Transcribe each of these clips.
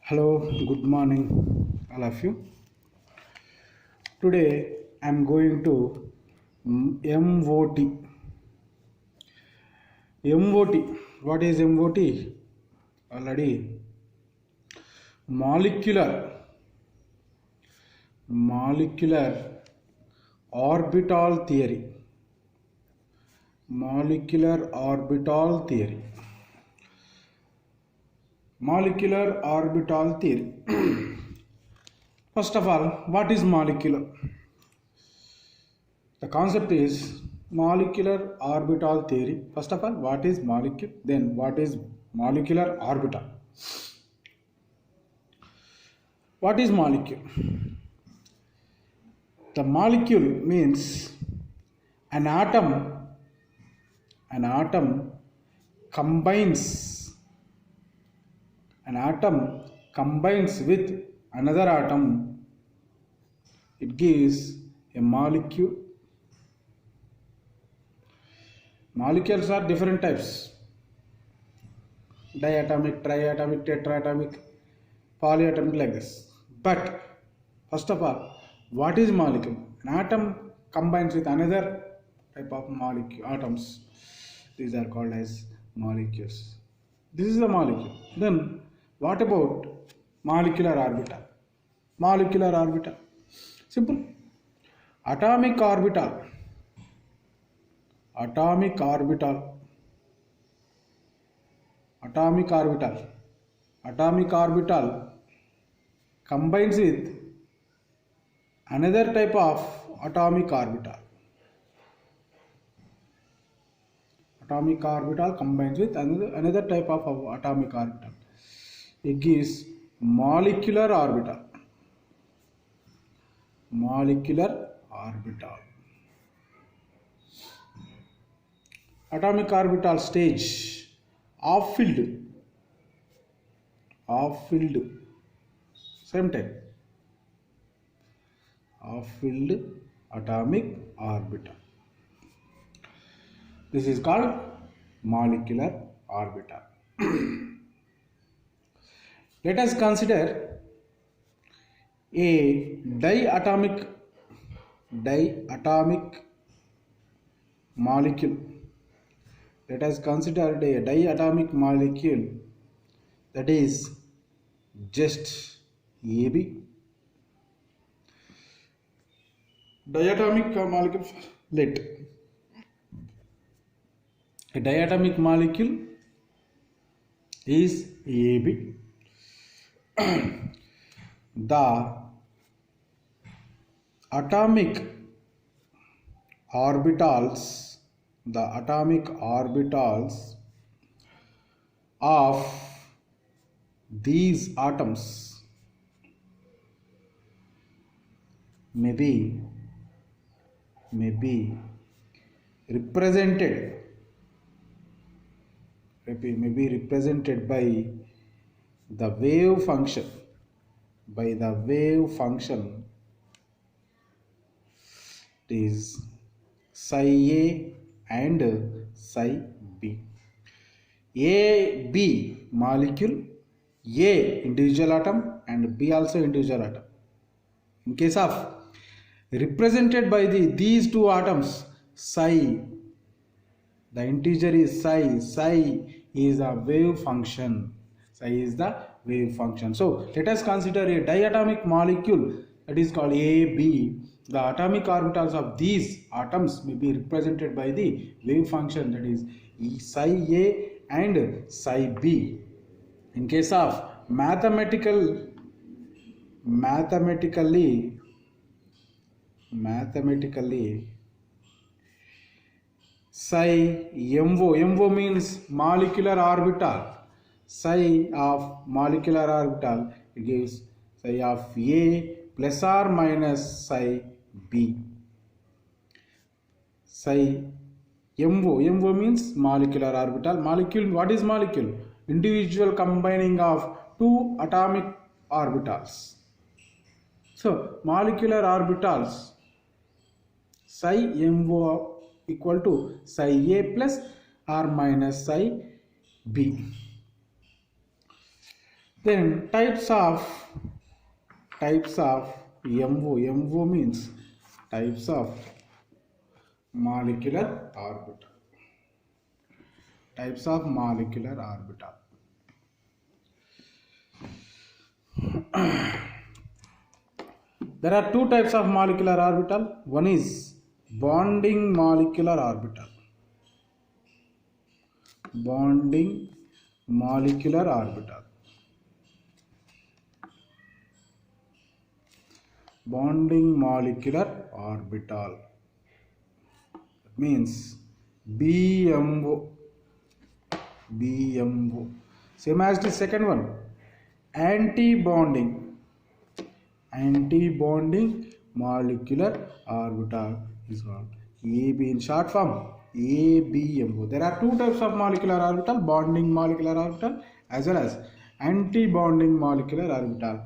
Hello, good morning, all of you. Today I am going to MOT. MOT. What is MOT? Already molecular orbital theory. Molecular orbital theory. Molecular orbital theory. First of all, what is molecular? The concept is molecular orbital theory. First of all, what is molecule? Then what is molecular orbital? What is molecule? The molecule means an atom combines with another atom. It gives a molecule. Molecules are different types: diatomic, triatomic, tetratomic, polyatomic, like this. But first of all, what is molecule? An atom combines with another type of molecule atoms. These are called as molecules. This is the molecule. Then what about molecular orbital? Molecular orbital. Simple. Atomic orbital. Atomic orbital. Atomic orbital. Atomic orbital combines with another type of atomic orbital. Atomic orbital combines with another type of atomic orbital. It gives molecular orbital. Molecular orbital. Atomic orbital stage off filled. Same type. Off filled atomic orbital. This is called molecular orbital. Let us consider a diatomic molecule. Let us consider a diatomic molecule, that is just AB. Diatomic molecule. Let a diatomic molecule is AB. The atomic orbitals of these atoms may be represented by the wave function. It is psi A and psi B. A, B molecule, A individual atom and B also individual atom. In case of represented by these two atoms, psi, the integer is psi is a wave function. So let us consider a diatomic molecule, that is called AB. The atomic orbitals of these atoms may be represented by the wave function, that is psi A and psi B. In case of mathematically psi MO means molecular orbital. Psi of molecular orbital gives psi of A plus or minus psi B. Psi MO means molecular orbital. Molecule, what is molecule? Individual combining of two atomic orbitals. So molecular orbitals, psi MO equal to psi A plus or minus psi B. Then types of MO. MO means types of molecular orbital. Types of molecular orbital. There are two types of molecular orbital. One is bonding molecular orbital. Bonding molecular orbital. Bonding molecular orbital. That means BMO. BMO. Same as the second one. Anti-bonding molecular orbital is called AB in short form ABMO. There are two types of molecular orbital, bonding molecular orbital as well as anti-bonding molecular orbital.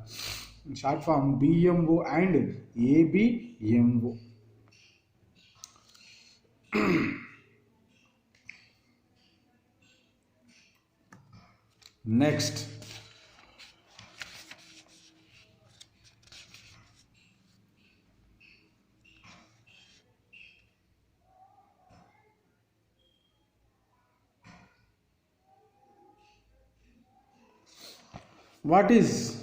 In short form BMO and ABMO. Next, what is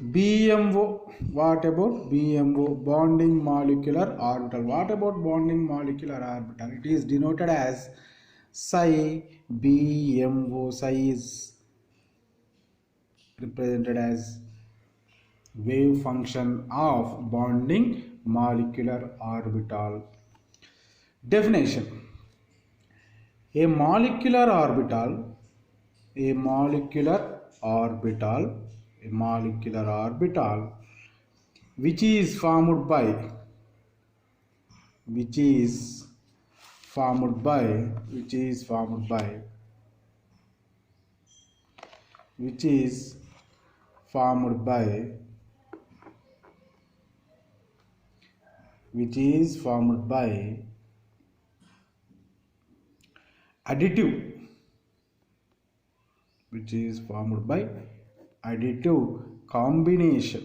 BMO? What about BMO? Bonding molecular orbital. What about bonding molecular orbital? It is denoted as psi BMO. Psi is represented as wave function of bonding molecular orbital. Definition: a molecular orbital, a molecular orbital, a molecular orbital which is formed by which is formed by which is formed by which is formed by which is formed by additive which is formed by additive combination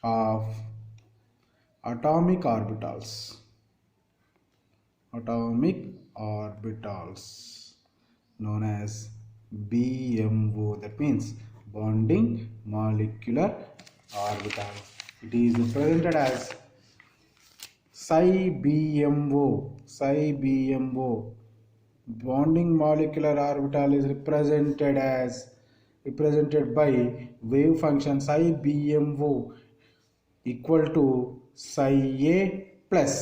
of atomic orbitals known as BMO. That means bonding molecular orbital. It is represented as psi BMO. Bonding molecular orbital is represented by wave function psi BMO equal to psi A plus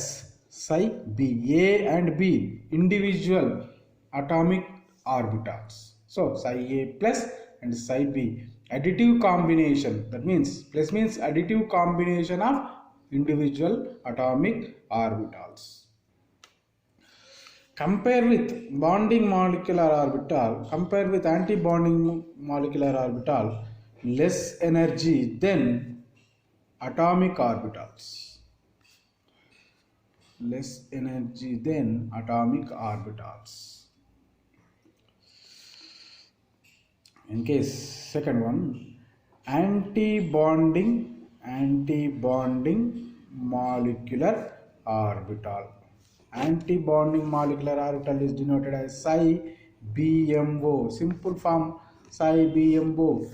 psi B. A and B individual atomic orbitals. So psi A plus and psi B additive combination. That means plus means additive combination of individual atomic orbitals. Compare with bonding molecular orbital, compare with anti-bonding molecular orbital, less energy than atomic orbitals. Less energy than atomic orbitals. In case second one, anti-bonding molecular orbital. Anti-bonding molecular orbital is denoted as psi BMO. Simple form psi ABMO.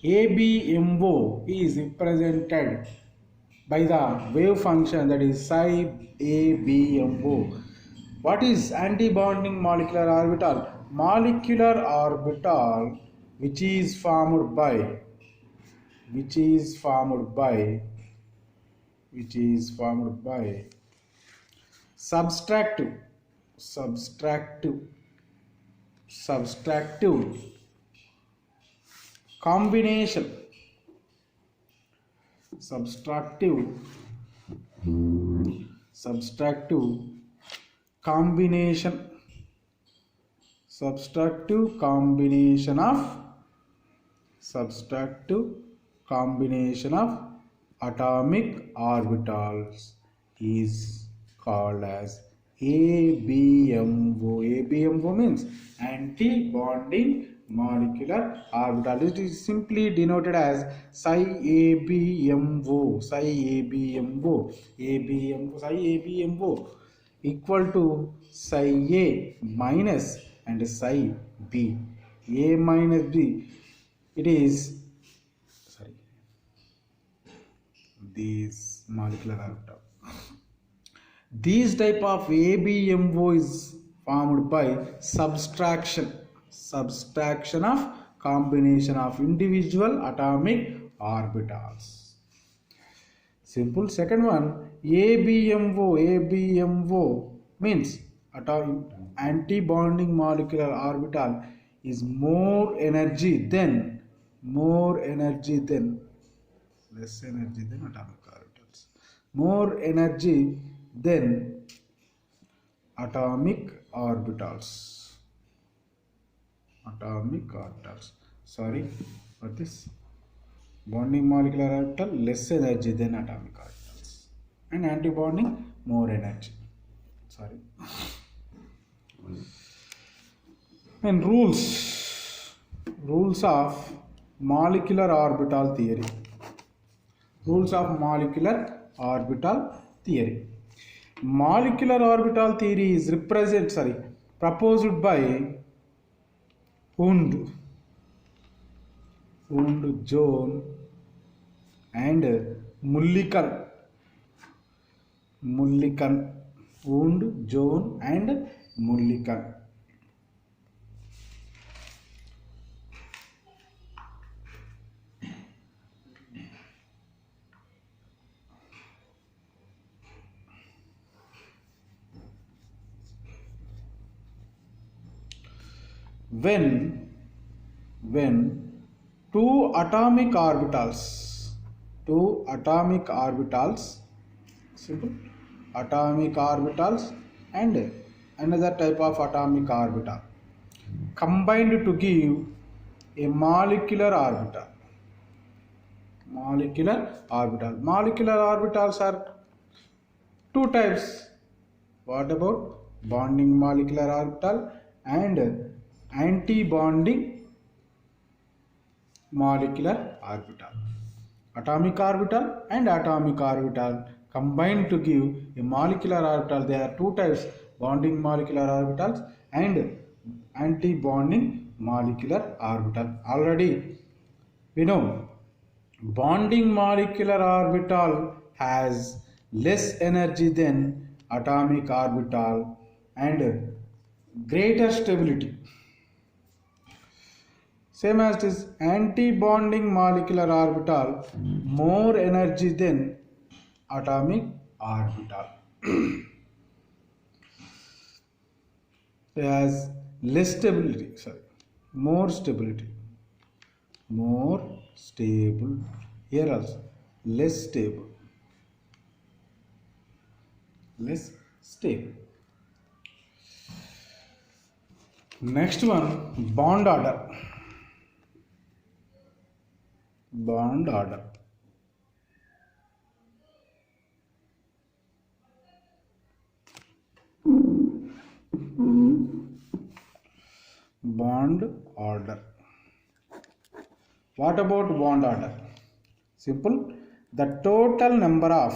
ABMO is represented by the wave function, that is psi ABMO. What is anti-bonding molecular orbital? Molecular orbital which is formed by subtractive combination subtractive combination of atomic orbitals is called as ABMO. ABMO means anti-bonding molecular orbital. It is simply denoted as psi ABMO. Psi ABMO. ABMO. Psi ABMO equal to psi A minus and psi B. A minus B. It is these molecular orbital. These type of ABMO is formed by subtraction of combination of individual atomic orbitals. Simple. Second one, ABMO means anti-bonding molecular orbital is more energy than less energy than atomic orbitals. More energy than atomic orbitals. Sorry for this. Bonding molecular orbital less energy than atomic orbitals, and anti-bonding more energy. Sorry. And rules of molecular orbital theory. Rules of molecular orbital theory. Molecular orbital theory is proposed by Hund, John, and Mulliken. Hund, John, and Mulliken. When two atomic orbitals, simple, atomic orbitals and another type of atomic orbital combined to give a molecular orbital. Molecular orbitals are two types. What about bonding molecular orbital and anti-bonding molecular orbital? Atomic orbital and atomic orbital combined to give a molecular orbital. There are two types: bonding molecular orbitals and anti-bonding molecular orbital. Already we know bonding molecular orbital has less energy than atomic orbital and greater stability. Same as this, anti-bonding molecular orbital more energy than atomic orbital. It has less stability, more stability. More stable. Here also less stable. Next one, bond order. Bond order. What about bond order? Simple. The total number of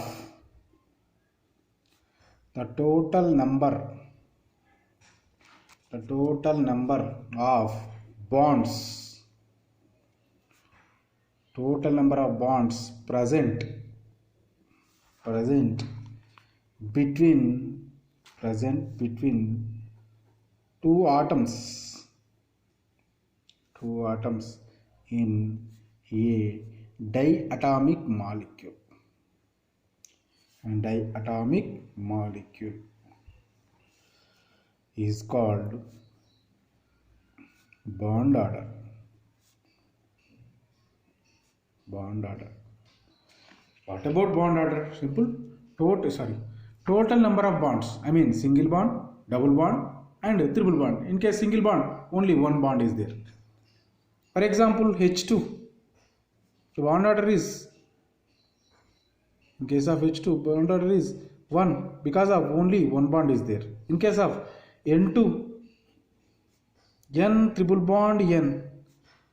bonds present between two atoms in a diatomic molecule. And diatomic molecule is called bond order. What about bond order? Simple. Total number of bonds. I mean single bond, double bond, and triple bond. In case single bond, only one bond is there. For example, H2. The bond order is, in case of H2, bond order is 1 because of only one bond is there. In case of N2, N triple bond N,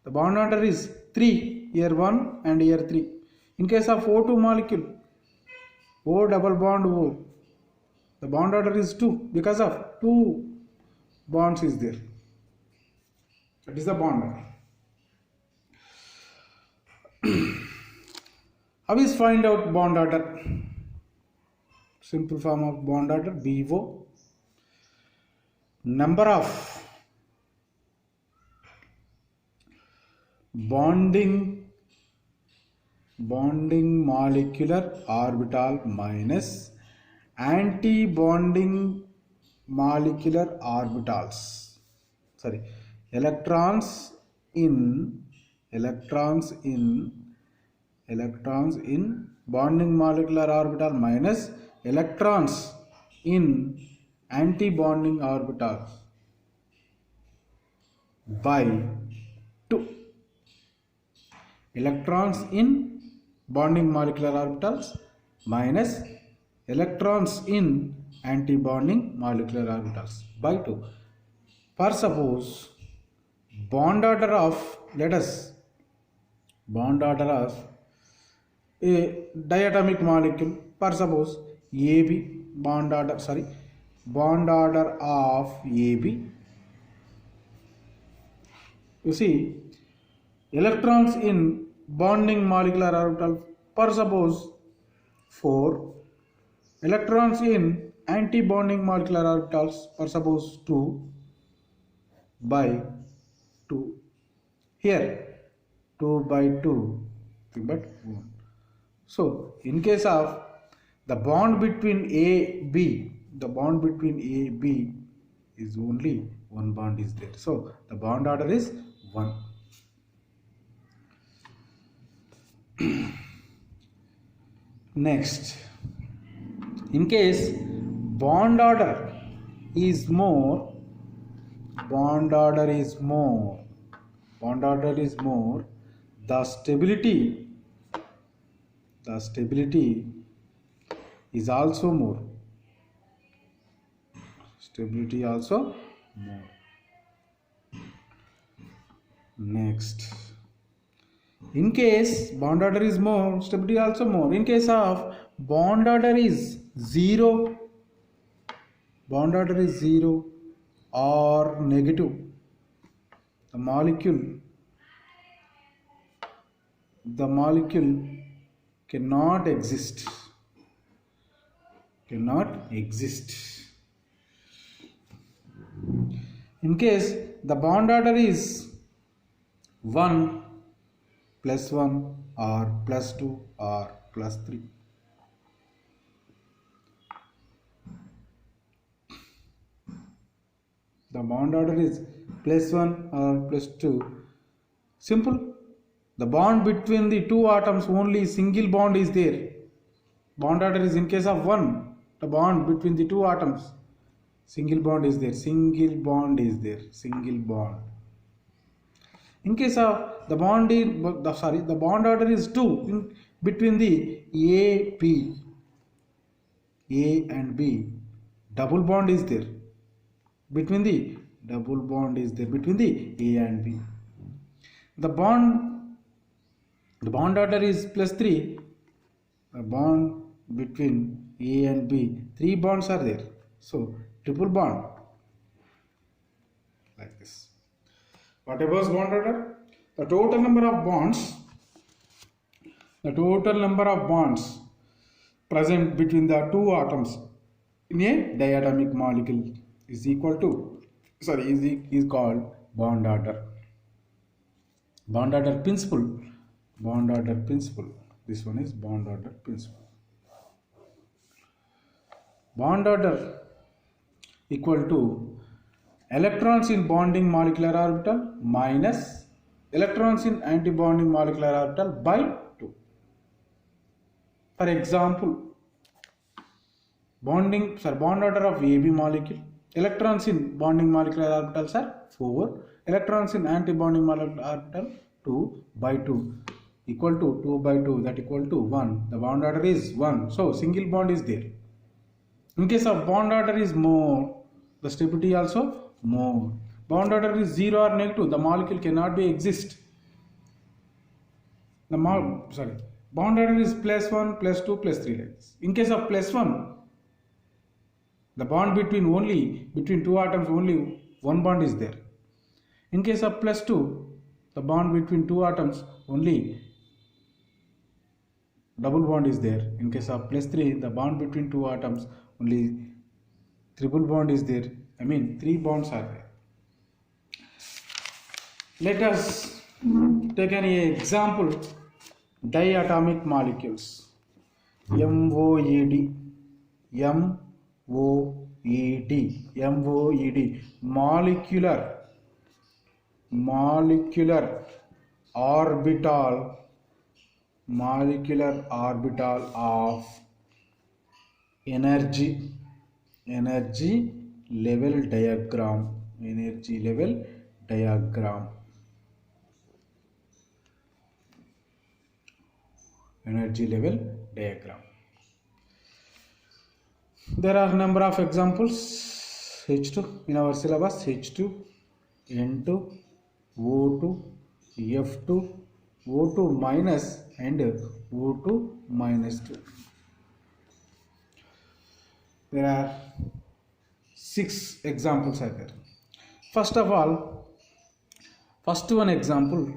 the bond order is 3, here 1 and here 3. In case of O2 molecule, O double bond O, the bond order is 2 because of 2 bonds is there. That is the bond order. How is find out bond order? Simple form of bond order, BO, number of bonding molecular orbital minus anti-bonding molecular orbitals. Sorry, electrons in bonding molecular orbital minus electrons in anti-bonding orbitals by 2. Electrons in bonding molecular orbitals minus electrons in anti-bonding molecular orbitals by 2. For suppose bond order of, let us bond order of a diatomic molecule, for suppose AB, bond order of AB. You see, electrons in bonding molecular orbital, for suppose 4, electrons in anti-bonding molecular orbitals, for suppose 2 by 2. Here 2 by 2, but 1. So in case of the bond between AB, is only one bond is there. So the bond order is 1. Next, in case bond order is more, the stability is also more. Next, in case bond order is more, stability also more. In case of bond order is 0 or negative, the molecule cannot exist. In case the bond order is 1 plus 1 or plus 2 or plus 3, the bond order is plus 1 or plus 2, simple. The bond between the two atoms, only single bond is there. Bond order is in case of 1, the bond between the two atoms, single bond is there. In case of the bond order is 2 between the A and B, double bond is there between the A and B. The bond order is plus 3. The bond between A and B, 3 bonds are there. So triple bond, like this. What about bond order? The total number of bonds present between the two atoms in a diatomic molecule is called bond order. Bond order principle. This one is bond order principle. Bond order equal to electrons in bonding molecular orbital minus electrons in anti-bonding molecular orbital by 2. For example, bond order of AB molecule, electrons in bonding molecular orbitals are 4, electrons in anti-bonding molecular orbital 2 by 2 equal to 2 by 2, that equal to 1. The bond order is 1, so single bond is there. In case of bond order is more, the stability also more. Bond order is 0 or negative, the molecule cannot be exist. Bond order is +1, +2, +3 like this. In case of +1, the bond between two atoms only one bond is there. In case of +2, the bond between two atoms only double bond is there. In case of +3, the bond between two atoms only triple bond is there. I mean 3 bonds are there. Let us take an example, diatomic molecules. MOED, molecular orbital of energy level diagram. There are number of examples. H2 in our syllabus, H2, N2, O2, F2, O2 minus and O2 minus 2. There are 6 examples are there. First of all, first one example,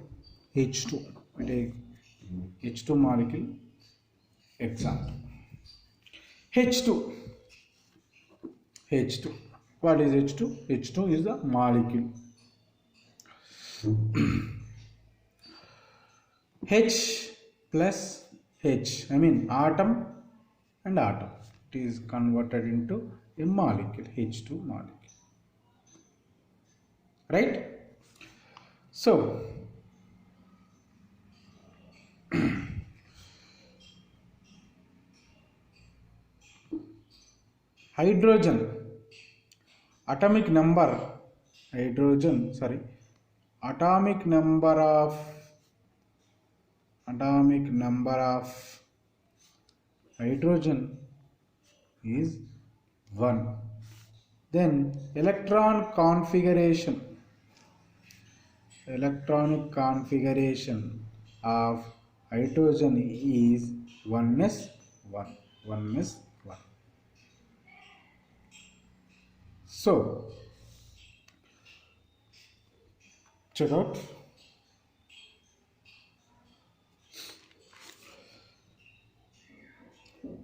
H2. We take H2 molecule example. H2. What is H2? H2 is the molecule. H plus H, I mean atom and atom. It is converted into a molecule, H2 molecule. Right? So, atomic number of hydrogen is 1. Then electronic configuration of hydrogen is 1s1. So check out.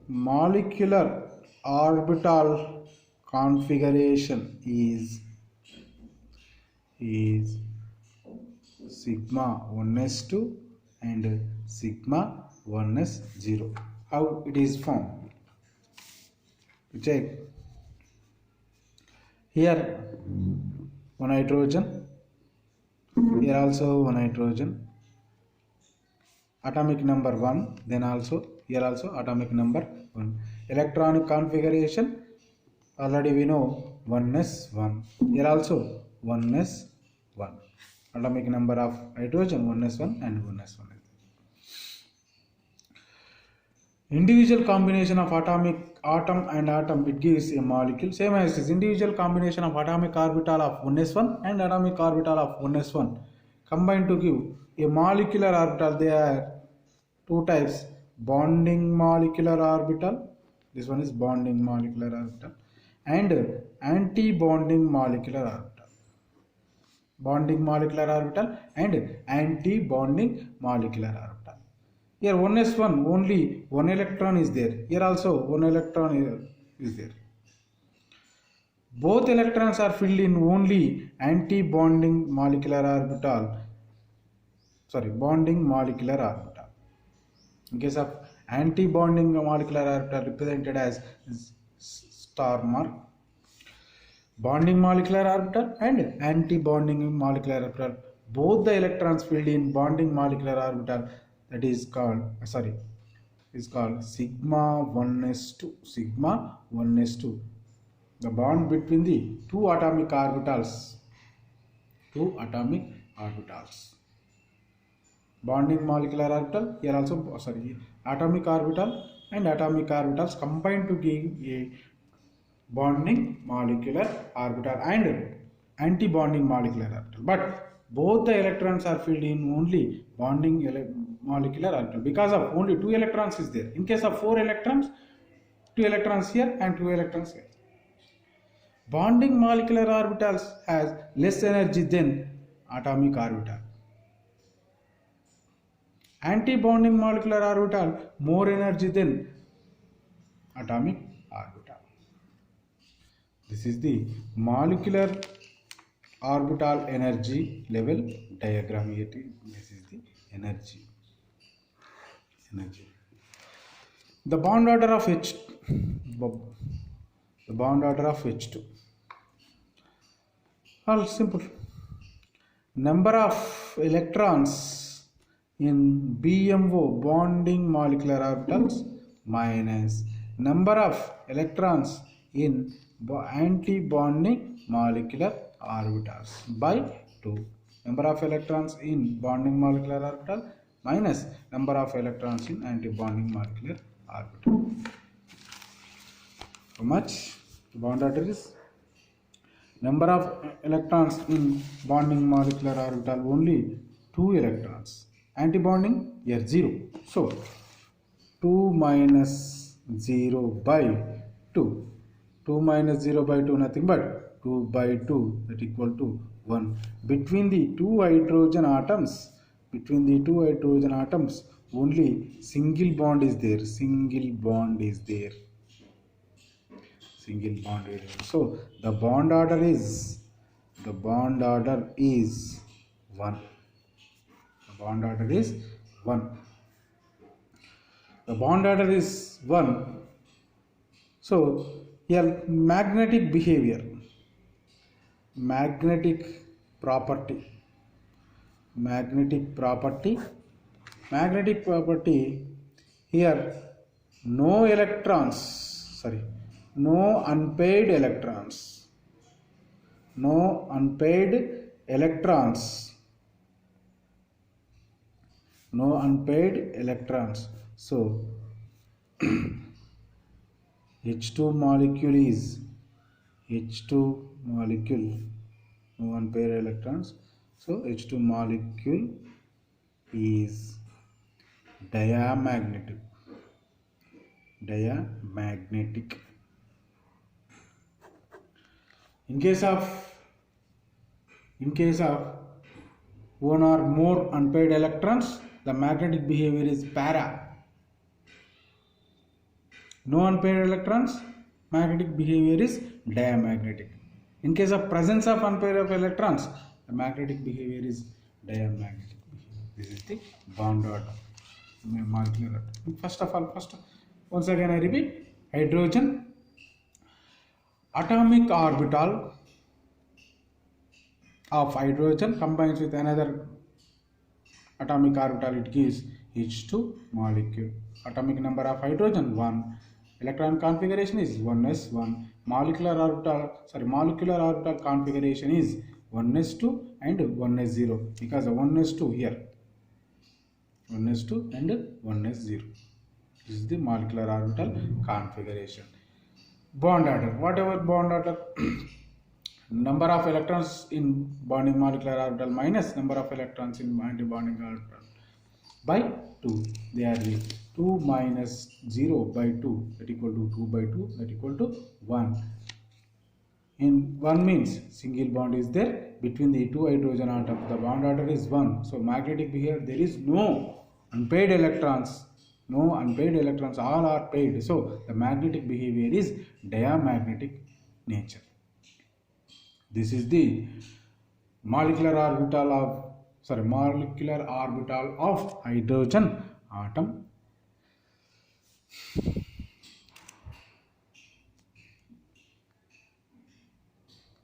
Molecular orbital configuration is sigma 1s2 and sigma 1s0. How it is formed? Check. Here one hydrogen, here also one hydrogen, atomic number 1, then also here also atomic number 1. Electronic configuration already we know 1s1. Here also 1s1. Atomic number of hydrogen 1s1 and 1s1. Individual combination of atom and atom, it gives a molecule. Same as this individual combination of atomic orbital of 1s1 and atomic orbital of 1s1 combined to give a molecular orbital. There are 2 types: bonding molecular orbital, this one is bonding molecular orbital, and anti-bonding molecular orbital. Bonding molecular orbital and anti-bonding molecular orbital. Here 1s1 only one electron is there. Here also one electron is there. Both electrons are filled in only anti-bonding molecular orbital. Bonding molecular orbital. In case of anti-bonding molecular orbital represented as star mark. Bonding molecular orbital and anti-bonding molecular orbital. Both the electrons filled in bonding molecular orbital. That is called sigma 1s2. The bond between the two atomic orbitals. Bonding molecular orbital, here also atomic orbital and atomic orbitals combined to give a bonding molecular orbital and anti-bonding molecular orbital. But both the electrons are filled in only bonding molecular orbital because of only 2 electrons is there. In case of 4 electrons, 2 electrons here and 2 electrons here. Bonding molecular orbitals has less energy than atomic orbital. Anti-bonding molecular orbital more energy than atomic orbital. This is the molecular orbital energy level diagram. This is the energy. The bond order of H2. All simple. Number of electrons in BMO bonding molecular orbitals minus number of electrons in anti-bonding molecular orbitals by 2. Number of electrons in bonding molecular orbital minus number of electrons in anti-bonding molecular orbital. How much? The bond order is number of electrons in bonding molecular orbital only 2 electrons. Anti-bonding here 0. So 2 minus 0 by 2. 2 minus 0 by 2 nothing but 2 by 2 that equal to 1. Between the two hydrogen atoms only single bond is there. So the bond order is 1. So here magnetic behavior, magnetic property, here no unpaired electrons. So H2 molecule is no unpaired electrons. So H2 molecule is diamagnetic. In case of one or more unpaired electrons, the magnetic behavior is para. No unpaired electrons, magnetic behavior is diamagnetic. In case of presence of unpaired electrons, the magnetic behavior is diamagnetic. This is the bond order, molecular order. First of all, once again I repeat, hydrogen atomic orbital of hydrogen combines with another atomic orbital, it gives H2 molecule. Atomic number of hydrogen 1. Electron configuration is 1s1. Molecular orbital configuration is 1s2 and 1s0 because of 1s2 here. 1s2 and 1s0. This is the molecular orbital configuration. Bond order. Whatever bond order, number of electrons in bonding molecular orbital minus number of electrons in anti-bonding orbital by 2. They are the 2 minus 0 by 2 that equal to 2 by 2 that equal to 1. In 1 means single bond is there between the two hydrogen atoms. The bond order is 1. So magnetic behavior, there is no unpaired electrons. All are paired. So the magnetic behavior is diamagnetic nature. This is the molecular orbital of hydrogen atom.